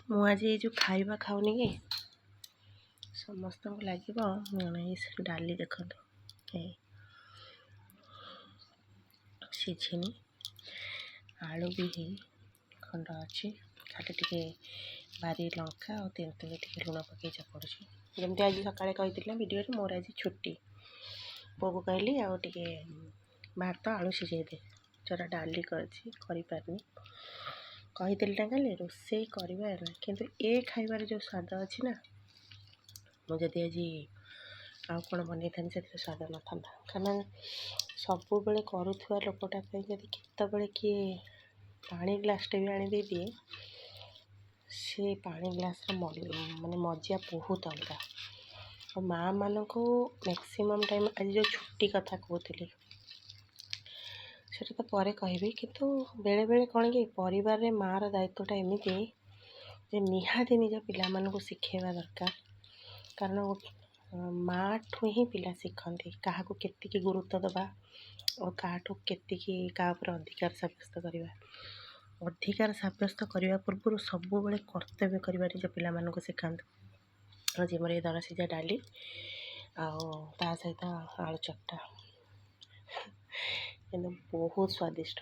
ମୁଁ ଆଜି ଏଇ ଯେଉଁ ଖାଇବା ଖାଉନି କି ସମସ୍ତଙ୍କୁ ଲାଗିବ ଏଇ ଡାଲି ଦେଖନ୍ତୁ ଏଇ ସିଝିନି, ଆଳୁ ବି ହେଇ ଖଣ୍ଡ ଅଛି, ଖାଲି ଟିକେ ବାରି ଲଙ୍କା ଆଉ ତେନ୍ତୁଳି ଟିକେ ଲୁଣ ପକାଇ ଚକଡ଼ୁଛି। ଯେମିତି ଆଜି ସକାଳେ କହିଥିଲି ଭିଡ଼ିଓରେ ମୋର ଆଜି ଛୁଟି। ପୁଅକୁ କହିଲି ଆଉ ଟିକେ ଭାତ ଆଳୁ ସିଝେଇ ଦେ, ଯୋଉଟା ଡାଲି କରିପାରିନି। କହିଥିଲି ନା କାଲି ରୋଷେଇ କରିବାର କିନ୍ତୁ ଏ ଖାଇବାରେ ଯେଉଁ ସ୍ୱାଦ ଅଛି ନା, ମୁଁ ଯଦି ଆଜି ଆଉ କ'ଣ ବନେଇଥାନ୍ତି ସେଥିରେ ସ୍ୱାଦ ନଥାନ୍ତା। କାରଣ ସବୁବେଳେ କରୁଥିବା ଲୋକଟା ପାଇଁ ଯଦି କେତେବେଳେ କିଏ ପାଣି ଗ୍ଲାସ୍ଟେ ବି ଆଣି ଦେଇଦିଏ, ସେ ପାଣି ଗ୍ଲାସ୍ର ମାନେ ମଜା ବହୁତ ଅଲଗା। ଆଉ ମାଆମାନଙ୍କୁ ମ୍ୟାକ୍ସିମମ୍ ଟାଇମ୍ ଆଜି ଯେଉଁ ଛୁଟି କଥା କହୁଥିଲି ସେଟା ତ ପରେ କହିବି, କିନ୍ତୁ ବେଳେବେଳେ କ'ଣ କି ପରିବାରରେ ମାଆର ଦାୟିତ୍ୱଟା ଏମିତି ଯେ ନିହାତି ନିଜ ପିଲାମାନଙ୍କୁ ଶିଖେଇବା ଦରକାର। କାରଣ ମାଆଠୁ ହିଁ ପିଲା ଶିଖନ୍ତି କାହାକୁ କେତିକି ଗୁରୁତ୍ୱ ଦେବା ଓ କାହାଠୁ କେତିକି କାହା ଉପରେ ଅଧିକାର ସାବ୍ୟସ୍ତ କରିବା। ଅଧିକାର ସାବ୍ୟସ୍ତ କରିବା ପୂର୍ବରୁ ସବୁବେଳେ କର୍ତ୍ତବ୍ୟ କରିବା ନିଜ ପିଲାମାନଙ୍କୁ ଶିଖାନ୍ତୁ। ଆଜି ମୋର ଏଇ ଦରସିଝା ଡାଲି ଆଉ ତା ସହିତ ଆଳୁ ଚକଟା, କିନ୍ତୁ ବହୁତ ସ୍ୱାଦିଷ୍ଟ।